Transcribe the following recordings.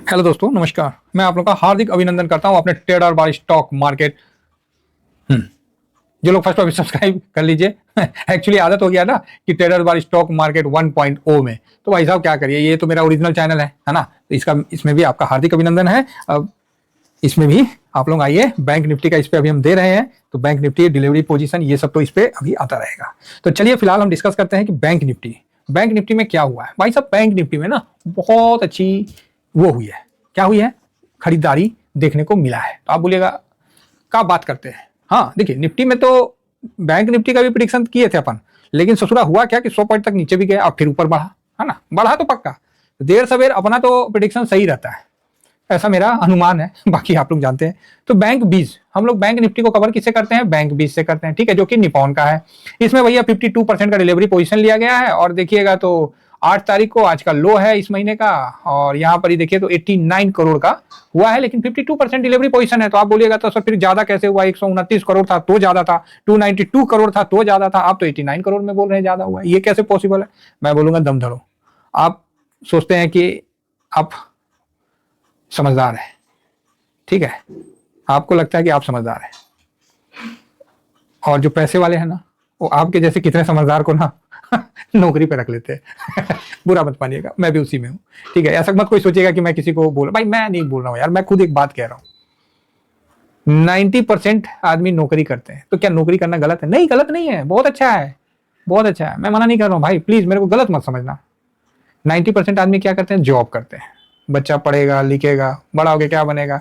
Hello दोस्तों, नमस्कार। मैं आप लोगों का हार्दिक अभिनंदन करता हूं अपने ट्रेडर बाय स्टॉक मार्केट। जो लोग फर्स्ट अभी सब्सक्राइब कर लीजिए। एक्चुअली आदत हो गया ना कि ट्रेडर बाय स्टॉक मार्केट 1.0 में, तो भाई साहब क्या करिए, ये तो मेरा ओरिजिनल चैनल है ना। तो इसमें भी आपका हार्दिक अभिनंदन है। अब इसमें भी आप लोग आइए। बैंक निफ्टी का इस पे अभी हम दे रहे हैं, तो बैंक निफ्टी डिलीवरी पोजीशन ये सब तो इस पे अभी आता रहेगा। तो चलिए फिलहाल हम डिस्कस करते हैं कि बैंक निफ्टी में क्या हुआ है। भाई साहब बैंक निफ्टी में ना बहुत अच्छी वो हुई है। क्या हुई है? खरीदारी देखने को मिला है। तो आप बोलिएगा क्या बात करते हैं। हाँ देखिए, निफ्टी में तो बैंक निफ्टी का भी प्रिडिक्शन किए थे अपन, लेकिन ससुरा हुआ क्या कि 100 पॉइंट तक नीचे भी गया और फिर ऊपर बढ़ा, है ना। बढ़ा तो पक्का, देर सवेर अपना तो प्रिडिक्शन सही रहता है, ऐसा मेरा अनुमान है। बाकी आप लोग जानते हैं। तो बैंक 20, हम लोग बैंक निफ्टी को कवर किससे करते हैं? बैंक 20 से करते हैं, ठीक है, जो कि निपॉन का है। इसमें भैया 52% का डिलीवरी पोजीशन लिया गया है। और देखिएगा तो 8 तारीख को आज का लो है इस महीने का, और यहाँ पर ही देखिए तो 89 करोड़ का हुआ है, लेकिन 52% डिलीवरी पोजीशन है। तो आप बोलिएगा तो सर फिर ज्यादा कैसे हुआ? 129 करोड़ था तो ज्यादा था, 292 करोड़ था तो ज्यादा था, आप तो 89 करोड़ में बोल रहे हैं ज्यादा हुआ है, ये कैसे पॉसिबल है? मैं बोलूंगा दम धरो। आप सोचते हैं कि आप समझदार है, ठीक है, आपको लगता है कि आप समझदार हैं, और जो पैसे वाले हैं ना, वो आपके जैसे कितने समझदार को ना नौकरी पे रख लेते हैं। बुरा मत मानिएगा, मैं भी उसी में हूँ, ठीक है। ऐसा मत कोई सोचेगा कि मैं किसी को बोल, भाई मैं नहीं बोल रहा हूँ यार, मैं खुद एक बात कह रहा हूँ। 90% आदमी नौकरी करते हैं, तो क्या नौकरी करना गलत है? नहीं, गलत नहीं है, बहुत अच्छा है, बहुत अच्छा है। मैं मना नहीं कर रहा हूँ भाई, प्लीज मेरे को गलत मत समझना। 90% आदमी क्या करते हैं? जॉब करते हैं। बच्चा पढ़ेगा लिखेगा, बड़ा होके क्या बनेगा?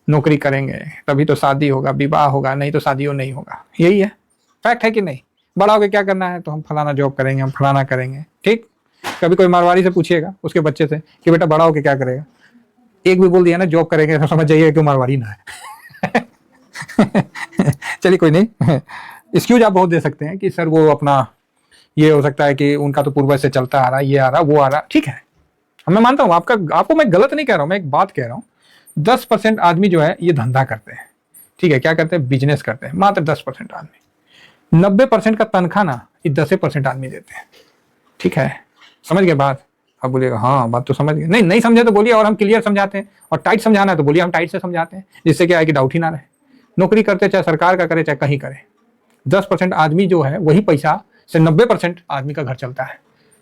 नौकरी करेंगे, तभी तो शादी होगा, विवाह होगा, नहीं तो शादियों नहीं होगा। यही है, फैक्ट है कि नहीं? बड़ा होके क्या करना है? तो हम फलाना जॉब करेंगे, हम फलाना करेंगे, ठीक। कभी कोई मारवाड़ी से पूछिएगा उसके बच्चे से कि बेटा बड़ा होके क्या करेगा, एक भी बोल दिया ना जॉब करेंगे, तो समझ जाइए कि मारवाड़ी ना है। चलिए कोई नहीं। एक्सक्यूज आप बहुत दे सकते हैं कि सर वो अपना, ये हो सकता है कि उनका तो पूर्वज से चलता आ रहा, ये आ रहा वो आ रहा, ठीक है, मैं मानता हूँ आपको मैं गलत नहीं कह रहा हूँ, मैं एक बात कह रहा हूँ। 10% आदमी जो है ये धंधा करते हैं, ठीक है, क्या करते हैं? बिजनेस करते हैं, मात्र 10% आदमी। 90% का तनख्वाह ना ये 10% आदमी देते हैं, ठीक है। समझ गए बात? अब बोलिएगा हाँ बात तो समझ गए, नहीं नहीं समझे तो बोलिए, और हम क्लियर समझाते हैं, और टाइट समझाना है तो बोलिए हम टाइट से समझाते हैं, जिससे क्या है कि डाउट ही ना रहे। नौकरी करते चाहे सरकार का करे चाहे कहीं करे, 10% आदमी जो है वही पैसा से 90% आदमी का घर चलता है।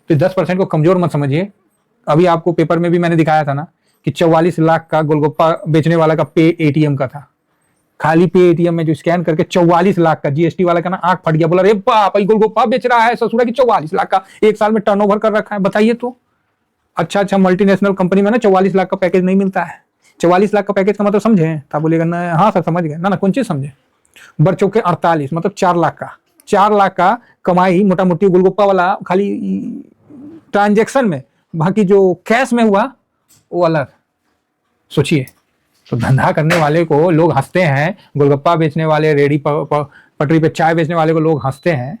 तो 10% को कमजोर मत समझिए। अभी आपको पेपर में भी मैंने दिखाया था ना कि 44 लाख का गोलगप्पा बेचने वाला का पे एटीएम का था, खाली पे एटीएम में जो स्कैन करके 44 लाख का, जीएसटी वाला का ना आंख फट गया, बोला रे बाप गोलगप्पा बेच रहा है ससुरा की 44 लाख का एक साल में टर्नओवर कर रखा है, बताइए तो। अच्छा अच्छा, मल्टीनेशनल कंपनी में ना 44 लाख का पैकेज नहीं मिलता है। 44 लाख का पैकेज का मतलब समझे? तो बोलेगा ना हाँ सर समझ गए, ना कौन चीज समझे? बच्चों के 48 मतलब 4 लाख का, 4 लाख का कमाई मोटा मोटी गोलगप्पा वाला खाली ट्रांजेक्शन में, बाकी जो कैश में हुआ वो अलग। सोचिए, तो धंधा करने वाले को लोग हंसते हैं, गोलगप्पा बेचने वाले, रेडी पटरी पे चाय बेचने वाले को लोग हंसते हैं।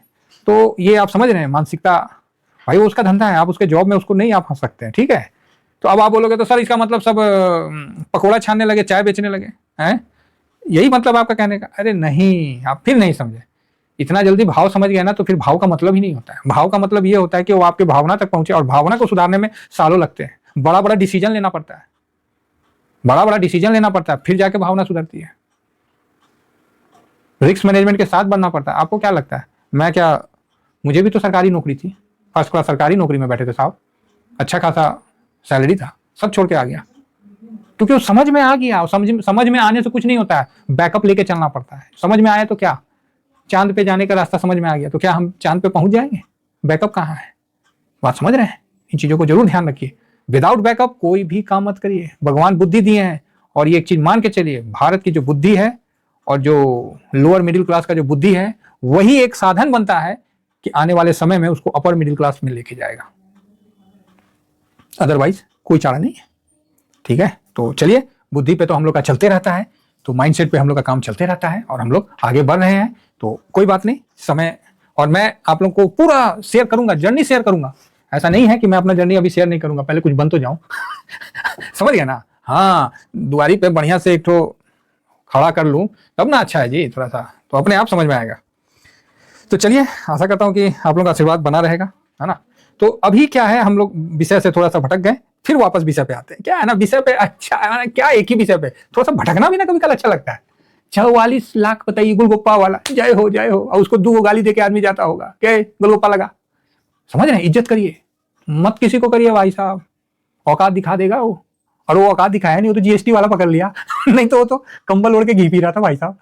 तो ये आप समझ रहे हैं मानसिकता? भाई वो उसका धंधा है, आप उसके जॉब में उसको नहीं आप हंस सकते हैं, ठीक है। तो अब आप बोलोगे तो सर इसका मतलब सब पकौड़ा छानने लगे, चाय बेचने लगे हैं, यही मतलब आपका कहने का? अरे नहीं, आप फिर नहीं समझे। इतना जल्दी भाव समझ गया ना तो फिर भाव का मतलब ही नहीं होता है। भाव का मतलब ये होता है कि वो आपके भावना तक पहुंचे, और भावना को सुधारने में सालों लगते हैं। बड़ा बड़ा डिसीजन लेना पड़ता है, बड़ा बड़ा डिसीजन लेना पड़ता है, फिर जाके भावना सुधरती है। रिस्क मैनेजमेंट के साथ बनना पड़ता है। आपको क्या लगता है मैं क्या, मुझे भी तो सरकारी नौकरी थी, फर्स्ट क्लास सरकारी नौकरी में बैठे थे साहब, अच्छा खासा सैलरी था, सब छोड़ के आ गया क्योंकि वो समझ में आ गया। समझ में आने से कुछ नहीं होता है, बैकअप लेके चलना पड़ता है। समझ में आया तो क्या, चांद पे जाने का रास्ता समझ में आ गया तो क्या हम चांद पे पहुंच जाएंगे? बैकअप कहाँ है? बात समझ रहे हैं? इन चीजों को जरूर ध्यान रखिए। विदाउट बैकअप कोई भी काम मत करिए। भगवान बुद्धि दिए हैं, और ये एक चीज मान के चलिए, भारत की जो बुद्धि है और जो लोअर मिडिल क्लास का जो बुद्धि है, वही एक साधन बनता है कि आने वाले समय में उसको अपर मिडिल क्लास में लेके जाएगा। अदरवाइज कोई चारा नहीं है, ठीक है। तो चलिए, बुद्धि पे तो हम लोग का चलते रहता है, तो माइंडसेट पे हम लोग का काम चलते रहता है, और हम लोग आगे बढ़ रहे हैं, तो कोई बात नहीं। समय, और मैं आप लोग को पूरा शेयर करूंगा, जर्नी शेयर करूंगा। ऐसा नहीं है कि मैं अपना जर्नी अभी शेयर नहीं करूंगा, पहले कुछ बन तो जाऊं। समझ गया ना? हाँ, दुआरी पे बढ़िया से एक ठो खड़ा कर लूं तब ना अच्छा है जी, थोड़ा सा तो अपने आप समझ में आएगा। तो चलिए, आशा करता हूं कि आप लोगों का आशीर्वाद बना रहेगा, है ना। तो अभी क्या है, हम लोग विषय से थोड़ा सा भटक गए, फिर वापस विषय पे आते हैं। क्या है ना, विषय पे अच्छा है, क्या एक ही विषय पे थोड़ा सा भटकना भी ना कभी कल अच्छा लगता है। 44 लाख बताइए, गोलगप्पा वाला, जय हो जय हो, और उसको 2 गाली देके आदमी जाता होगा, क्या गोलगप्पा लगा। समझ रहे हैं, इज्जत करिए, मत किसी को करिए भाई साहब, औकात दिखा देगा वो। और वो औकात दिखाया नहीं, वो तो जीएसटी वाला पकड़ लिया नहीं तो वो तो कंबल ओढ़ के घी पी रहा था भाई साहब।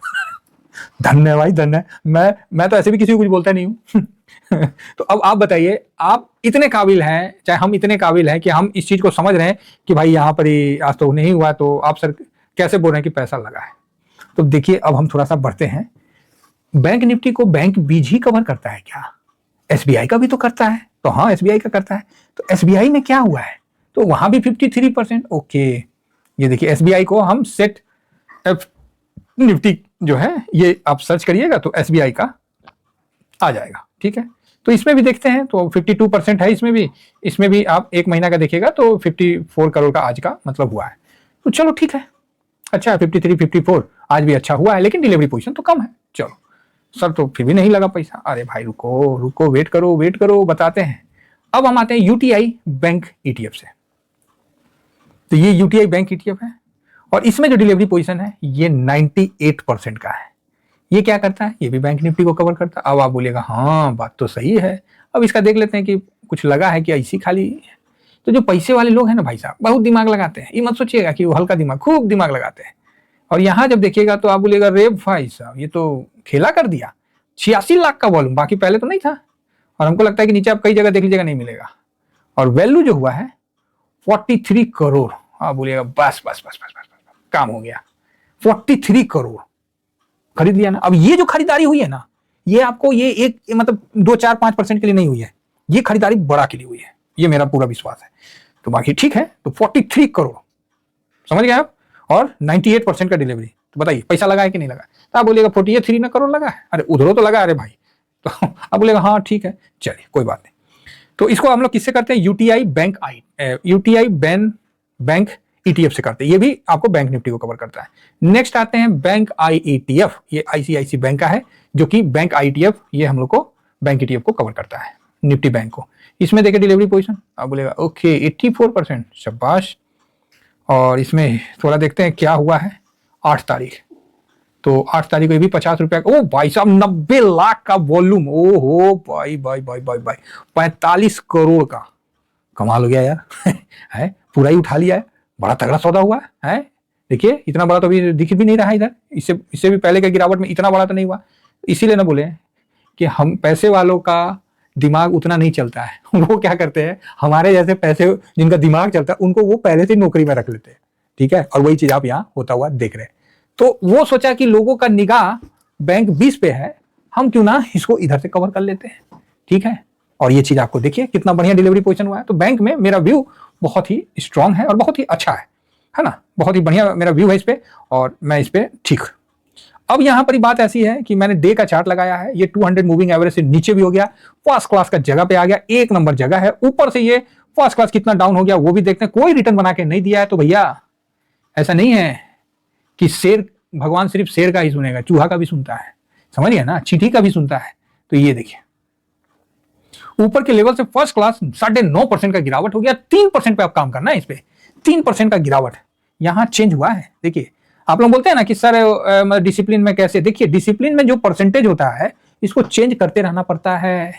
धन्य है भाई, धन्य है। मैं तो ऐसे भी किसी को कुछ बोलता नहीं हूं। तो अब आप बताइए, आप इतने काबिल हैं, चाहे हम इतने काबिल हैं कि हम इस चीज को समझ रहे हैं कि भाई यहाँ पर ही आज तो नहीं हुआ, तो आप सर कैसे बोल रहे हैं कि पैसा लगा है। तो देखिए, अब हम थोड़ा सा बढ़ते हैं। बैंक निफ्टी को बैंक बीज ही कवर करता है क्या? एसबीआई का भी तो करता है। तो हाँ, एसबीआई का करता है। तो एसबीआई में क्या हुआ है? तो वहां भी 53%। ओके, ये देखिए, एसबीआई को हम सेट एफ निफ्टी जो है, ये आप सर्च करिएगा तो एसबीआई का आ जाएगा। ठीक है, तो इसमें भी देखते हैं, तो 52% है इसमें भी आप एक महीना का देखिएगा तो 54 करोड़ का आज का मतलब हुआ है। तो चलो ठीक है, अच्छा 53 54 आज भी अच्छा हुआ है, लेकिन डिलीवरी पोजीशन तो कम है। चलो सर, तो फिर भी नहीं लगा पैसा। अरे भाई रुको रुको, वेट करो, बताते हैं। अब हम आते हैं यूटीआई बैंक ईटीएफ से। तो ये यूटीआई बैंक ईटीएफ है और इसमें जो डिलीवरी पोजीशन है ये 98% का है। ये क्या करता है? ये भी बैंक निफ्टी को कवर करता है। अब आप बोलिएगा हाँ बात तो सही है। अब इसका देख लेते हैं कि कुछ लगा है कि ऐसी खाली। तो जो पैसे वाले लोग हैं ना भाई साहब, बहुत दिमाग लगाते हैं। ये मत सोचिएगा कि वो हल्का दिमाग, खूब दिमाग लगाते हैं। और यहाँ जब देखिएगा तो आप बोलिएगा रे भाई साहब, ये तो खेला कर दिया। 86 लाख का वॉल्यूम, बाकी पहले तो नहीं था। और हमको लगता है कि नीचे आप कई जगह देख लीजिएगा, नहीं मिलेगा। और वैल्यू जो हुआ है 43 करोड़। आप बोलिएगा बस बस बस बस बस काम हो गया। 43 करोड़ खरीद लिया ना। अब ये जो खरीदारी हुई है ना, ये आपको ये एक मतलब 2-4-5% के लिए नहीं हुई है, ये खरीदारी बड़ा के लिए हुई है, ये मेरा पूरा विश्वास है। तो बाकी ठीक है, तो 43 करोड़ समझ गए आप, और 98% का डिलीवरी। तो बताइए पैसा लगा है कि नहीं लगा? तो आप बोलिएगा 43 ना करोड़ लगा है, अरे उधरों तो लगा, अरे भाई। तो आप बोलेगा हाँ ठीक है, चलिए कोई बात नहीं। तो इसको हम लोग किससे करते हैं? यूटीआई बैंक ईटीएफ से करते हैं। ये भी आपको बैंक निफ्टी को कवर करता है। नेक्स्ट आते हैं बैंक आईईटीएफ। ये आईसीआईसी बैंक का है, जो कि बैंक आईईटीएफ ये हम लोग को बैंक ईटीएफ को कवर करता है, निफ्टी बैंक को। इसमें देखिए डिलीवरी पोजीशन, आप बोलेगा ओके 84%, शाबाश। और इसमें थोड़ा देखते हैं क्या हुआ है। 8 तारीख, तो 8 तारीख को ये भी 50 रुपया का। ओ भाई साहब, 90 लाख का वॉल्यूम। ओ हो भाई भाई भाई भाई भाई, 45 करोड़ का। कमाल हो गया यार। है, पूरा ही उठा लिया है, बड़ा तगड़ा सौदा हुआ है। देखिए इतना बड़ा तो अभी दिख भी नहीं रहा इधर, इससे भी पहले के गिरावट में इतना बड़ा तो नहीं हुआ। इसीलिए ना बोले कि हम पैसे वालों का दिमाग उतना नहीं चलता है। वो क्या करते हैं, हमारे जैसे पैसे जिनका दिमाग चलता है उनको वो पहले से नौकरी में रख लेते हैं। ठीक है, और वही चीज आप यहाँ होता हुआ देख रहे हैं। तो वो सोचा कि लोगों का निगाह बैंक 20 पे है, हम क्यों ना इसको इधर से कवर कर लेते हैं। ठीक है, और ये चीज आपको देखिए कितना बढ़िया डिलीवरी पोजीशन हुआ है। तो बैंक में मेरा व्यू बहुत ही स्ट्रांग है और बहुत ही अच्छा है ना, बहुत ही बढ़िया मेरा व्यू है इस पे, और मैं इस पे ठीक। अब यहां पर बात ऐसी है कि मैंने डे का चार्ट लगाया है, ये 200 मूविंग एवरेज से नीचे भी हो गया, फर्स्ट क्लास का जगह पे आ गया, एक नंबर जगह है। ऊपर से ये फर्स्ट क्लास कितना डाउन हो गया वो भी देखते हैं। कोई रिटर्न बना के नहीं दिया है। तो भैया ऐसा नहीं है कि शेर, भगवान सिर्फ शेर का ही सुनेगा, चूहा का भी सुनता है, समझ गए ना, चींटी का भी सुनता है। तो ये देखिए ऊपर के लेवल से फर्स्ट क्लास 9.5% का गिरावट हो गया। 3% पे आप काम करना है इस पे, 3% का गिरावट यहां चेंज हुआ है। देखिए आप लोग बोलते हैं ना कि सर डिसिप्लिन में कैसे, देखिए डिसिप्लिन में जो परसेंटेज होता है इसको चेंज करते रहना पड़ता है।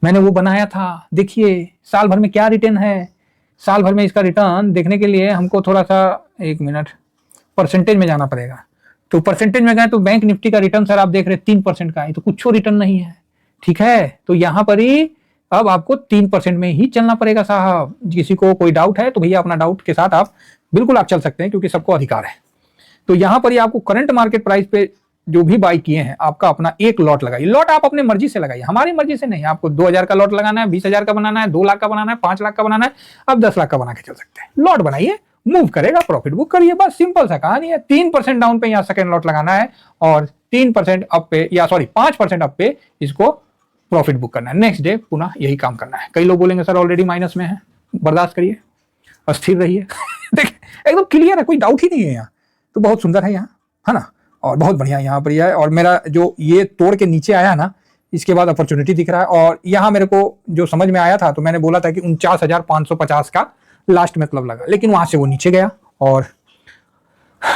मैंने वो बनाया था, देखिए साल भर में क्या रिटर्न है, साल भर में इसका रिटर्न देखने के लिए हमको थोड़ा सा, एक मिनट, परसेंटेज में जाना पड़ेगा। तो परसेंटेज में गए तो बैंक निफ्टी का रिटर्न सर आप देख रहे 3% का है, तो कुछ रिटर्न नहीं है। ठीक है, तो यहां पर ही अब आपको 3% में ही चलना पड़ेगा साहब। किसी को कोई डाउट है तो भैया अपना डाउट के साथ आप बिल्कुल आप चल सकते हैं, क्योंकि सबको अधिकार है। तो यहां पर ही आपको करंट मार्केट प्राइस पे जो भी बाई किए हैं, आपका अपना एक लॉट लगाइए। लॉट आप अपने मर्जी से लगाइए, हमारी मर्जी से नहीं। आपको 2000 का लॉट लगाना है, 20,000 का बनाना है, 2 लाख का बनाना है, 5 लाख का बनाना है, आप 10 लाख का बना के चल सकते हैं। लॉट बनाइए, मूव करेगा, प्रॉफिट बुक करिए, बस सिंपल सा कहानी है। 3% डाउन पे यहाँ सेकंड लॉट लगाना है और 3% अप पे, या सॉरी 5% अप पे इसको प्रॉफिट बुक करना है। नेक्स्ट डे पुनः यही काम करना है। कई लोग बोलेंगे सर ऑलरेडी माइनस में है, बर्दाश्त करिए, अस्थिर रहिए। देखिए एकदम क्लियर है, कोई डाउट ही नहीं है यहाँ। तो बहुत सुंदर है यहाँ, है ना, और बहुत बढ़िया यहाँ पर यह है। और मेरा जो ये तोड़ के नीचे आया ना, इसके बाद अपॉर्चुनिटी दिख रहा है। और यहाँ मेरे को जो समझ में आया था, तो मैंने बोला था कि 49,550 का लास्ट में मतलब लगा, लेकिन वहां से वो नीचे गया और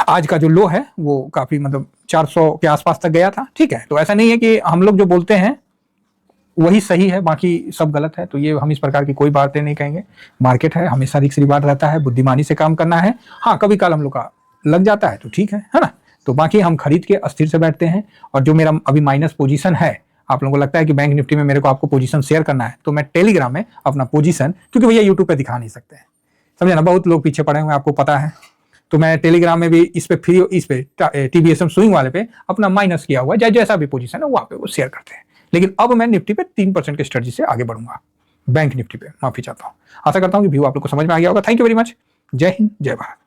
आज का जो लो है वो काफी मतलब 400 के आसपास तक गया था। ठीक है, तो ऐसा नहीं है कि हम लोग जो बोलते हैं वही सही है बाकी सब गलत है, तो ये हम इस प्रकार की कोई बातें नहीं कहेंगे। मार्केट है, हमेशा रिस्क रिवार्ड रहता है, बुद्धिमानी से काम करना है। हाँ, कभी काल हम लोग का लग जाता है तो ठीक है ना। तो बाकी हम खरीद के अस्थिर से बैठते हैं। और जो मेरा अभी माइनस पोजीशन है, आप लोगों को लगता है कि बैंक निफ्टी में मेरे को आपको पोजीशन शेयर करना है, तो मैं टेलीग्राम में अपना पोजीशन, क्योंकि भैया यूट्यूब पे दिखा नहीं सकते हैं, समझे ना, बहुत लोग पीछे पड़े हुए हैं आपको पता है, तो मैं टेलीग्राम में भी इस पे फ्री, इस पे TBSM स्विंग वाले पे अपना माइनस किया हुआ है, जैसा भी पोजीशन है वहां पे वो शेयर करते हैं। लेकिन अब मैं निफ्टी पे 3% के स्ट्रेटजी से आगे बढ़ूंगा, बैंक निफ्टी पे, माफी चाहता हूं। आशा करता हूं कि व्यू आप लोग को समझ में आ गया होगा। Thank you very much. जय हिंद, जय भारत।